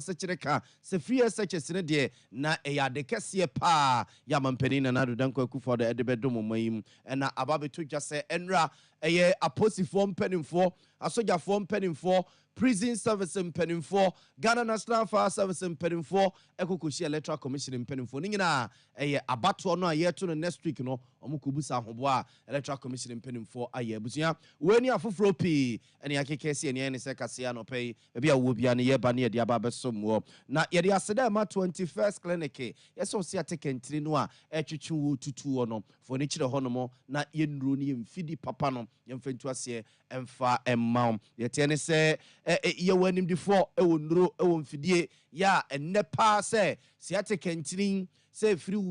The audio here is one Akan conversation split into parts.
Sechireka, se free such a senade, na a de Cassia pa, Yaman and Adudanko for the Edebedum Maim, and Ababi to just say, Enra, a pussy form penning for, a soldier form penning for. Prison Service in Penning 4, Ghana National Fire Service in Penning 4, Ekokushi Electoral Commission in Penning 4. Ningina, abatu no a year to the next week, no, Omukubusa Hoboa, Electoral Commission in Penning 4, a year. Busia, when you are for Fropi, and Yakesi and Yanni Secasiano pay, maybe I will be an year banner, the Ababa somewhere. Now, yet the Asadama 21st clinic, yes, so see a taken Trinua, Echichu to 2 or no, for nature honomo, not yen Rooney and Fidi Papano, Yamfentuasia, and far and mount. Yet, Yanni say, ye went him before, no, fidie, ya, and nepa say, Siate Kentrin, say free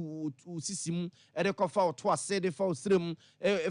system, and a coffee twice, say the fall stream,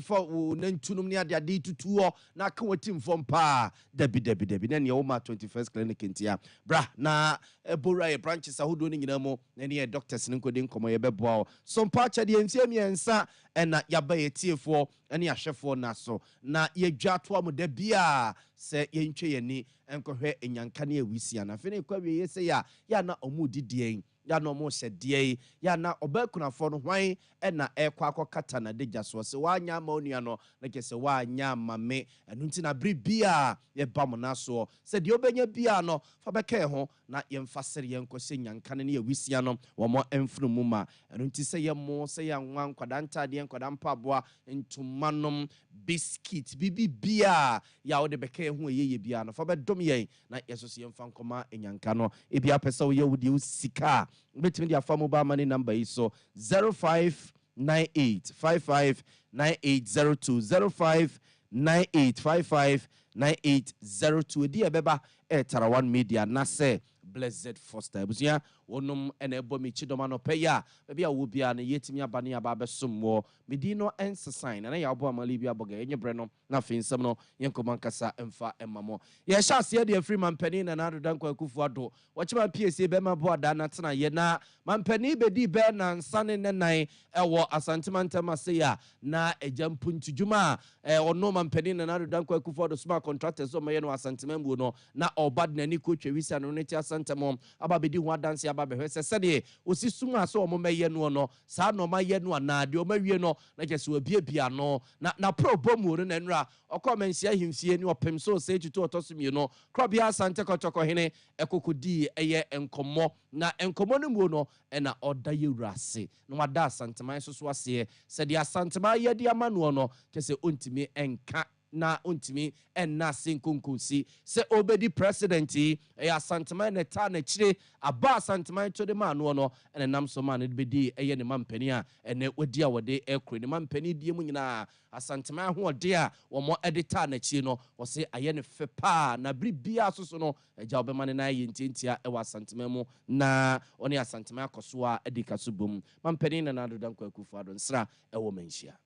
for Nentunumia, their D to 2 or na come with him from pa, Debbie, then your 21st clinic in Tia, bra, na a Bura branches are who doing in Amo, and here doctors and couldn't come a bebo. Some patch at the MCM and sa, and na yabe tier for, and ya chef for Naso, na ye jatwa de bia, say ye ni, and cohe in Yankania Wisiana. Fini Quabi say ya na omudi dien. Ya no mo se die ya na obekuna fo no hwan e na ekwa akokata na deja so se wanya ma onua no na ke se wanya ma me enu nti na bri bia ye bam na so se de obenya bia no fa beka ho na ye mfasere ye nkose nyankane ne ye wisia no wo mo emfunu mu ma enu nti se ye mo se ya nwan kwada ntade kwada mpaboa ntumanom biscuit bibi bia ya wo de beka ho ye bia no fa bedom ye na yeso se ye mfa nkoma enyanka no e bia pesa wo ye wudi usika betimi dia fa mobile money number is so 0598559802 0598559802 dia beba Tarawan Media na se Blessed Foster busia wonum ene ebo mi chidoma no peya bia wo bia na yetimi abane aba besomwo medino ens sign na ya abo amali bia boga enye bre no na finsem no yenkoma nkasa emfa emamo ye sha se de free man pani na na dodanko akufu ado wachima PSA be ma bo ada na tena ye na man pani be di be na nsane ne nan ewo asantemanta maseya na ejampu ntujuma ono man pani na na dodanko akufu ado smart contractors so maye no asantemambu no na obad na ni ko twewisa no ne ti asantemom aba be di ho adanse aba be hwese sede osisuma so omo maye no no sa no maye no na de o mawie no na kese obiebia no na probomu no na nra okomensia himfie ni opem so se tutu otosumi no krobia asante kotoko hene ekokodi eye enkomo na enkomo no mu no na oda yewrase no wada asanteman so ase se de asanteman ye de amano no kese ontimi enka na ontimi enna sinkunkunsi se obedi president e asanteman na ta na chire aba asanteman to de manu no ene nam so man be di eye ne mampani a ene wodi a wode ekro ne mampani die mu nyina asanteman ho ode a wo mo edita na chi no wo se aye ne fepa na bribia so no eja obema ne na ye ntintia e wa asanteman mu na oni asanteman akoso a edika so bom mampani na dodanko akufu ado nsra e wo manhia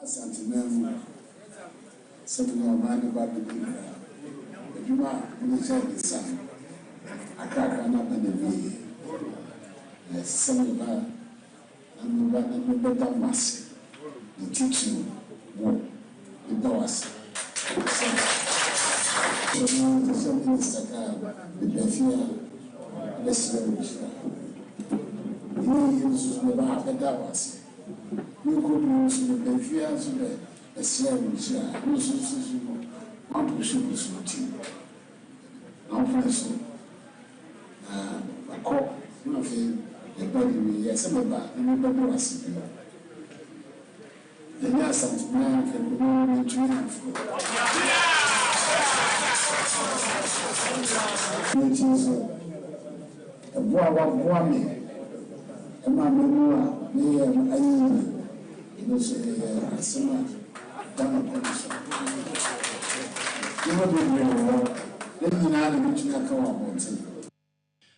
asanteman something on mind about the people. If you want to say the sun, I can't come up in the way. There's something about the better mass, the teaching, the doors. So, something is like the fear, the service. You use the better mass. You could use the fear so that. The service, not to shoot this routine. Not for so. A cop, nothing, the body, yes, about anybody was sitting. The yes, and man can go into it. It is a boy, a man,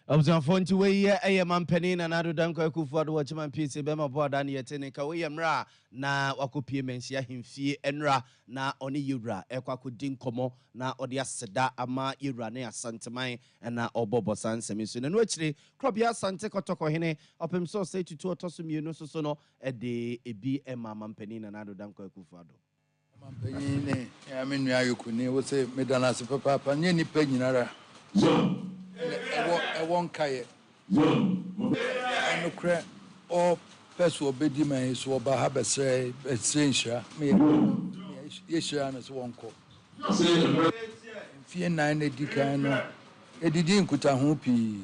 Observant way a man penny and other danko for the watchman piece bema board and yet in Kawayamra na wakopi mensia him fee enra na oni yura equakudin como na odia seda ama irane asantamai and na obobo san semisun and whichly crobia sante kotoko hene opem so say to tosum you no so no a de a b emma man penny and other danko kufado. I mean, I could never say Medana Papa, Penny Penny. I won't kaya. And crack all person obedi man so about have a say, a strange. Yes, as one call. Fear 9 edicano. Edidin kuta hupi.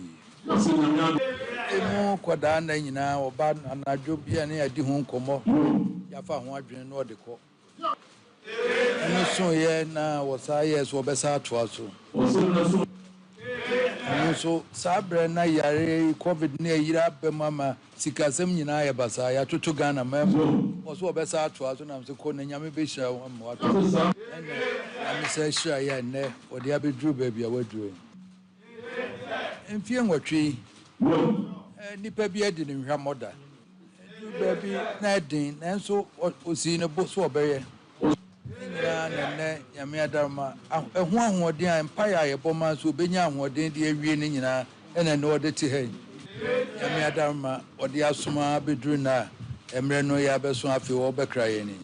Emu kwadana nyina oba anadwo bia na adi ho nkomo yafa ho adwene no de ko enu so ye na wosa ye so obesa atoa so enu so sabre na yare covid na yira bemama sikasem nyina ya basa ya tutu Ghana mem wo so obesa atoa so na so ko na nyame be hia wo am wato enu am se hia ya ne odi abedru ba bia wadru enfie nwotwe nipa bi edi ne hwa moda baby na din nanso osi ne bo so obeye nyina nene nyame adarma ehu ahoden a empire ye boma so obenya ahoden de awie ne nyina ene ne ode te ha nyame adarma ode asoma bedru na emre no ya beso afi wo bekra ye ni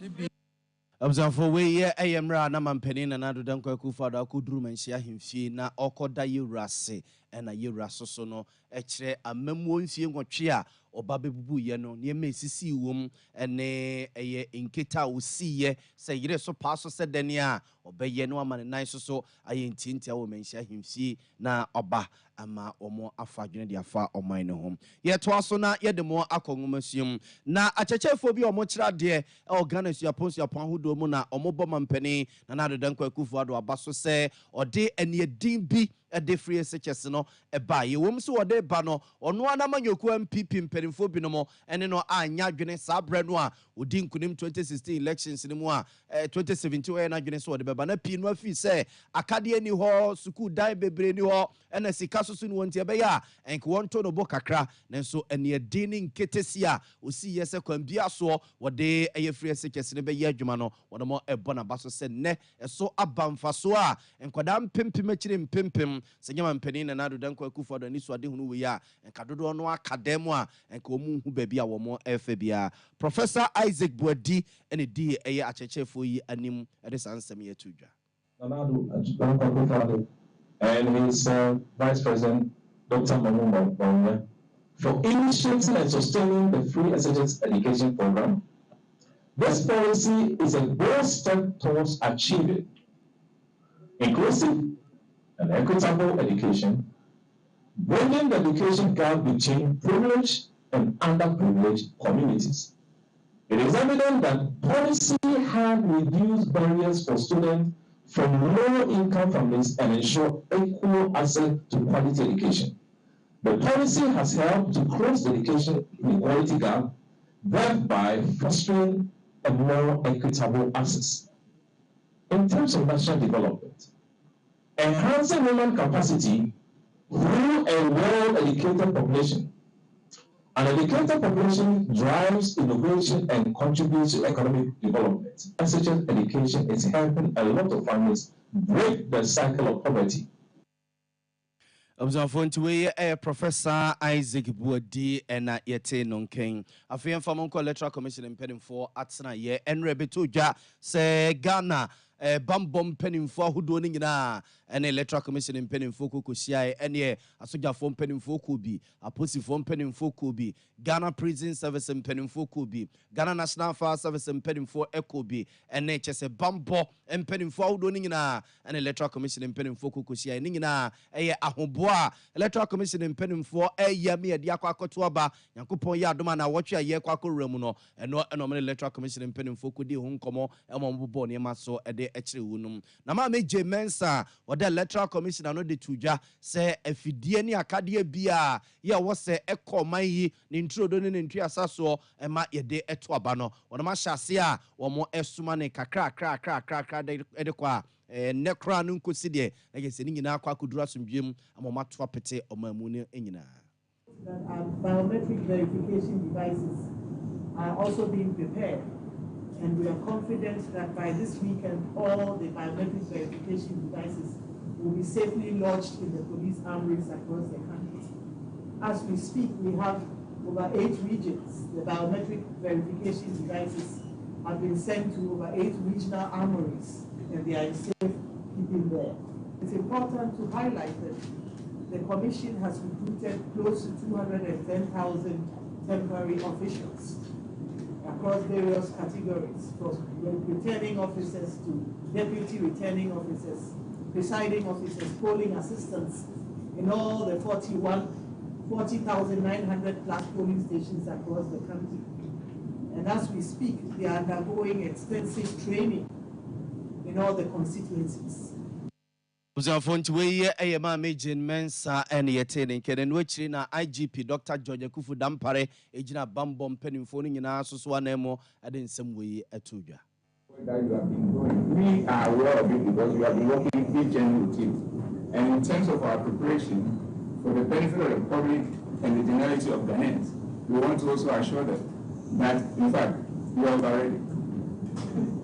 Abzanfo we ye ayemra na mampani na nado dan kwaku fada akuduru manhia hemfie na okoda yewrase na yewraso so no ekire amamuo mfie nwotwe a oba bebubu ye no ne mesisi wom ene eye inketa osiye se yire so paaso se dane a obeye no amane nan so aye ntintia wo manhia hemfie na oba ama omo afa dwene de afa oman ne hom ye to aso na ye de mo akongomasuam na achechefo bi omo kira de Ghana suapon hodo mu na omo bɔ mampani na nado dan kwaku ado abaso se ode ene din bi de free SHS no eba ye wom so ode ba no ono ana manyoku MPP mperimfo bi no mo ene no anya dwene sabre no a odi nkunim 2016 elections ni mu a 2017 we na dwene so ode beba na pi no afi se akade ni ho school dai bebre ni ho ena sika so no wontie be ya enke wonto no bo kakra nenso ene din nketesi a osi ye se kwambia so wode eye free SHS ne be ye adwuma no wono mo ebo na baso se ne eso abamfa so a enkwada mpempem akire mpempem senyama mpani na nado dan kwaku fodo ni so ade hunu we ya enkadodo no akademu a enka omu hu ba bia wo mo efe bia Professor Isaac Buadi ene di eye achechefo yi anim ede sansem ye tudwa Nanado dan kwaku fodo and his Vice President Dr. Mamu Bawumia for initiating and sustaining the free SHS education program. This policy is a bold step towards achieving inclusive and equitable education, bridging the education gap between privileged and underprivileged communities. It is evident that policy has reduced barriers for students from low-income families and ensure equal access to quality education. The policy has helped to close the education inequality gap, thereby fostering a more equitable access. In terms of national development, enhancing women capacity through a well-educated population. An educated population drives innovation and contributes to economic development. SHS education is helping a lot of families break the cycle of poverty. Observant we Professor Isaac Buadi and yete nonken. Afiyan famon ko Electoral Commission impeding for atsena ye enrebeto dwa se Ghana bambom penimfo ahodo ni nyina ene Electoral Commission penimfo kokosia ene asogafo penimfo ko bi aposifo penimfo ko bi Ghana Prison Service penimfo ko bi Ghana National Fire Service penimfo eko bi ene chese bambo penimfo ahodo ni nyina ene Electoral Commission penimfo kokosia ni nyina eye ahoboa Electoral Commission penimfo eye me de akwakoto aba Yankopon ya adoma na wotwe aye kwakowura mu no eno me Electoral Commission penimfo ko di ho nkomo emombobo ne maso ede echire wunum na ma meje mensa wode Electoral Commission no de tudwa se afidie ni akade bia ye wo se ekoman yi ne ntrodo ne ntwi asaso ema ye de eto aba no wono ma hyase a wo mo esuma ne kakra de kwa nekra no nkosi de ege se ni nyina akwa koduru asomdwem amoma to apete omamu ne nyina. Biometric verification devices are also being prepared. And we are confident that by this weekend, all the biometric verification devices will be safely lodged in the police armories across the country. As we speak, we have over 8 regions. The biometric verification devices have been sent to over 8 regional armories, and they are in safe keeping there. It's important to highlight that the Commission has recruited close to 210,000 temporary officials across various categories, from returning officers to deputy returning officers, presiding officers, polling assistants in all the 40,900 plus polling stations across the country. And as we speak, they are undergoing extensive training in all the constituencies. Uzafontiwe ayema Majin Mensa and yetene kenen wechiri na IGP Dr. George Kufu Dampare ejina bambom mpenimfo ni nyina soso anemo ade nsem we atudwa. That you have been doing. We are aware of it because we have been working diligently with it. And in terms of our preparation for the benefit of the public and the generality of Ghanaians, we want to also assure them that, in fact, we are already,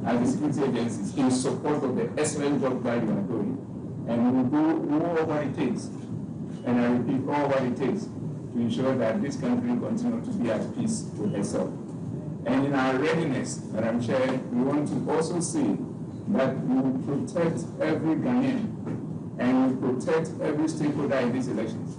as the security agencies, in support of the excellent job that you are doing. And we will do all what it takes, and I repeat, all what it takes to ensure that this country continues to be at peace with itself. And in our readiness, Madam Chair, we want to also see that we will protect every Ghanaian and we protect every stakeholder in these elections.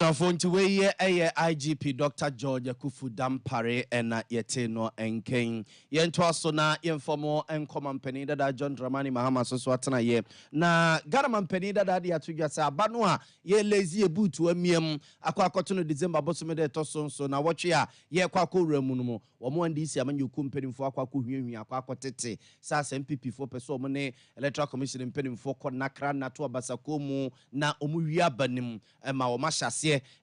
Fontiwe IGP Dr. George Kufu Dampare and Yeteno and King. Yentoaso na informo and common penny that John Dramani Mahama so swatana ye. Na Garaman penny that Yatuja sa Banua ye lazy boot to a mium aqua cotton December bossome toson so na watch ya ye quaco remuno or more and this yaman you company for aquacu aqua tete sas MPP for Pesomone Electoral Commission in penning for Konakra Natua Basakomu na Omuya Banim and Maomasha.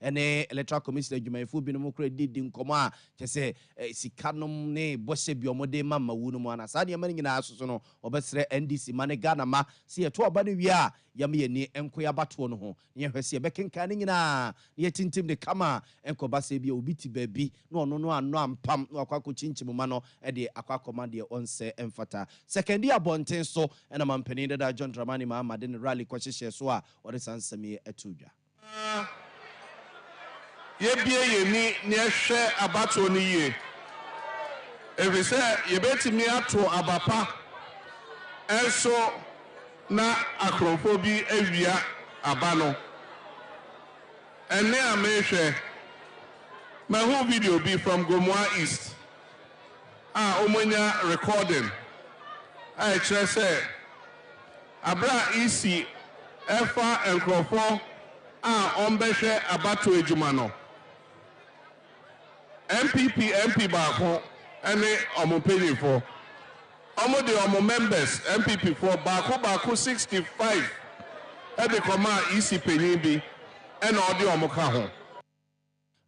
Ene Electoral Commission adwumayefo bi no mokra didi nkomo a kyese sikanom ne bose biomode mama wunu mu ana sa de mani nyina asoso no obesre NDC mane Ghana ma se yeto oba ne wi a yam ye ni enkoya bato no ho ne hwese bekenka ne nyina ne tintim de kama enkoba se bi obi ti baabi na ono no ano ampam na akwako chinchim ma no e de akwakoma de onse emfata second year bonten so ena mampani da John Dramani Mahama de rally kwahye so a ode sansame atudwa Yebie yeni ni ehwe abato ni ye efise yebetimi ato abapa enso na akrofo bi awia abano ene amehwe mahu video bi from Gomwa East omonya recording I kire say abra isi efa enkrofo ombehwe abato ejuma no MP baako ene omo penifo omo de omo members MPP for baako 65 e de koma EC penyin bi ene ode omo ka ho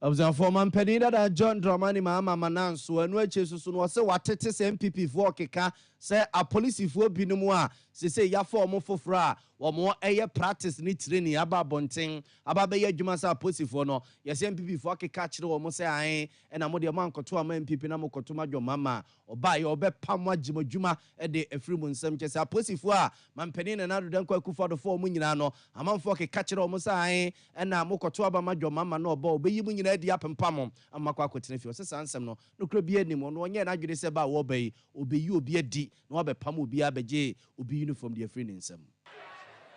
Observe for man penina da John Dramani Mahama mananso anu achesusu no se watete se MPP for keka se a police for binumu a se ya for omo fofora omo eye practice ni training aba bonten aba be adwuma sa police for no yes MPP for keka kire omo se an na mo de man koto ama MPP na mo koto madwo mama oba ye obe pam agimadwuma e de afrimu nsem kese a police for a man penina na do dan kwa kufa do for omo nyina no amanfo keka kire omo sa an na mo koto aba madwo mama no oba obeyi mu nyina di apempam amakwa kwetene fi se sansem no nokro bi anim no onye na adwede se ba wo bayi obeyi obi adi no obe pam obi abeje obi uniform de afri nsem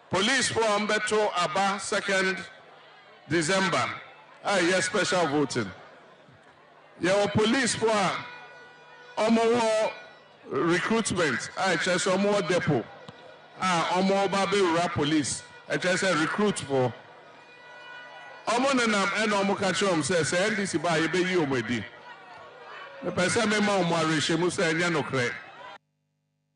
police for Umbeto Aba 2nd December yes special voting your police for omo recruitment just omo depot omo babe police just recruit for omo nenam omo kachom say NDC ba ye be yi omedi the person me ma omo arehemu say nya nokre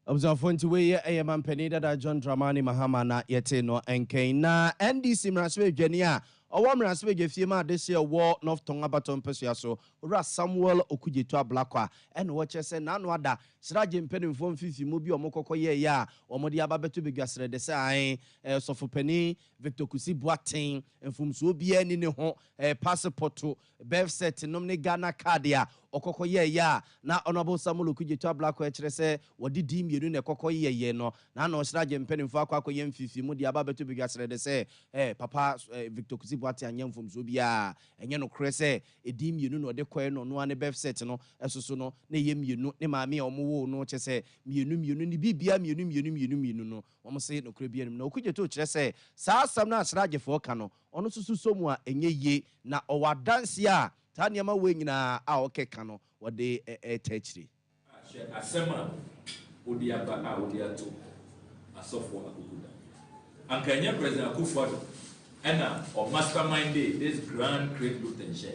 Observe Fontiwe man penida da John Dramani Mahama na yete no enken na NDC mraswe dwani a owo mraswe gefie ma de se wo North Tonga baton pesua so ora Samuel Okujeto Ablakwa ene wo chese na no ada sraje mpenimfo mfifi mu bi omokoko ye ya omode ababeto begwasre de se an sofopani Victor Kusi Boaten mfumso obi ani ne ho passport birth set nom ne Ghana card ya okoko ye na honorable Samuel Okudzeto Ablako e kire se wodi di mienu na kokko ye no na na ohira je mpanimfo akwa ye mfifi mu de aba beto bigasre de se papa Victor Kuzibuate anyamfom so bia enye no kure se edi mienu no de koe no no ane befset no esoso no na ye mienu ne maame omowo no che se mienu ni bibia mienu no omo se no kure bia no Okudzeto kire se saa asam na asragefo ka no ono susu somu a enye ye na owadanse a ta niama we nyina a okeka no wode etachiri asema odi aba a odi ato asofo akukuda ankanya president Akufo-Addo ena or mastermind this grand great Luton share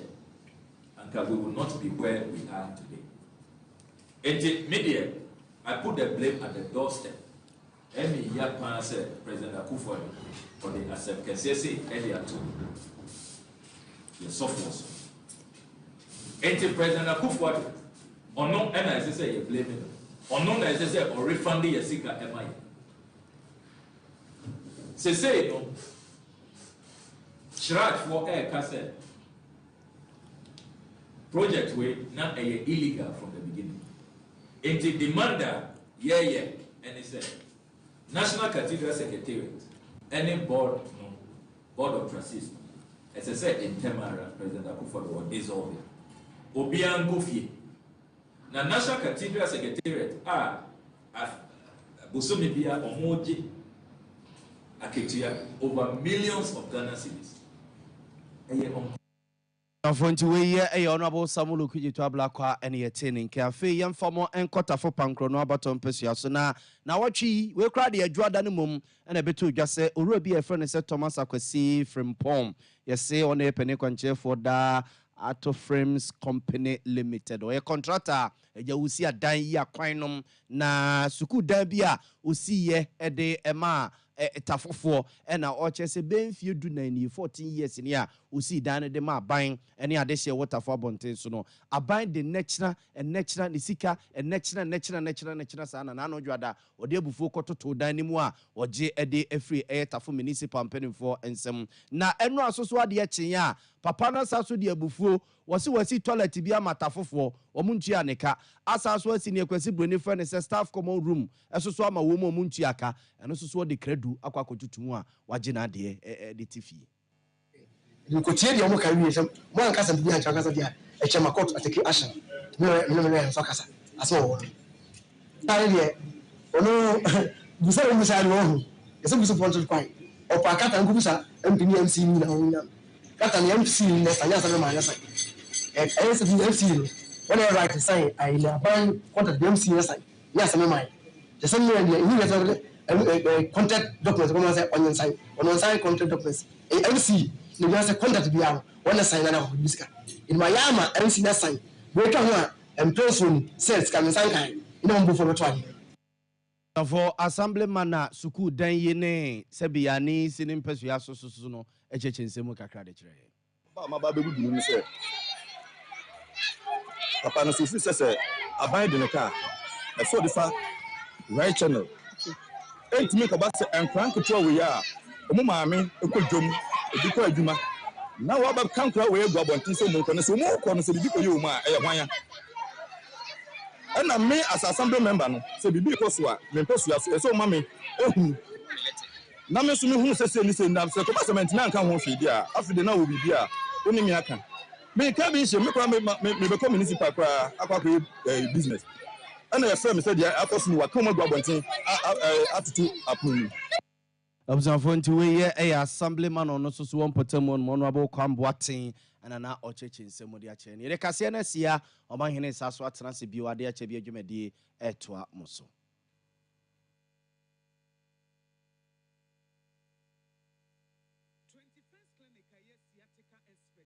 and we will not be where we are today. And media, I put the blame at the doorstep. Any Japan said President Akufo-Addo for the accept KCC earlier too. The software. And President Akufo-Addo or no, and I say you blame him. Or no, I say or refund the Sika MI. Say no. Charge for air cassette. Project way not illegal from the beginning. And the demander, and he said, National Cathedral Secretariat, any board of trustees, as I said in Temara, President Akufo-Addo was dissolved. Obiang Kofi. Now, National Cathedral Secretariat Busomibia Omoji Aketia over millions of Ghana cedis. Afonti we honorable Samuel Okudzeto Ablako ene yetene nke afi yemfamo enkotafo pankro no abaton pesua so na watwi we kra de adwada ne mom ene beto dwase owura bi efre se Thomas Akwasi Frimpong yese one epene kwanchefo da Auto Frames Company Limited or a contractor eja usi adan yi akwan na suku dan bia usi ye ede ema etafofo ena oche se benfie du na ni 14 years ni a usi dan de ma aban ene ade hye waterfall abonten so no aban de natural ni sika natural sana na no dwada ode abufuo kototo dan ni mu a oje ede afri etafo municipal mpanimfo ensem na enu asoso ade ekyen a papa na saso de abufuo wasi toilet bia matafofo omuntua neka asaso asi ne kwasi broni friend se staff common room esoso ama wo mu omuntua aka eno soso de credu akwa kotutumu a waje na de de tifi nkotie de omo ka wi sem mo an kasa bia ancha kasa bia e chema court atake action me so kasa aso wo tare de ono busara musa no ho eso busu ponto kwai opa kata ngubusa mpini MC ni na honya kata ni MC ni sanya sa ma yasa ese bi MC ni when I write say I na ban contact the MC yasa ya sa ma the same way ni yasa contact documents come say on sign contact documents MC ni yasa contact bia when sign na ho bisika in my yama MC na sign we ka ho a person says can sign kan ina mbo for beto for assemblyman na suku dan ye ne sebia ni sinin pesu ya so no echechensemu kakra de kire ba ma ba bebu dunu se papa no so fi se aban de ne ka e so de fa right channel me ko ba se enkran keto we ya omo maame ekodwom ebi ko adwuma na wa ba kankra we egu abontin se mo ko no se mo ko no se bi ko ye o ma e ye hwan ya and me as assembly member no say bibi ko so a me pesu aso so ma me ehu na me so me hu se ni se ndam se ko basement na nka ho hwe dia afide na wo bibi a oni mi aka me ka bi she me kwa me be ko municipal kwa akwa business and your friend said dia akoso ni wa ka mo gba bontin atutu apuni Observant we assemblyman on so one potemon monoable Kwamboatin and na ochechi nsemo de ache ni rekase na sia omanhene saso atena se biwa de ache bi adwumadi etwa muso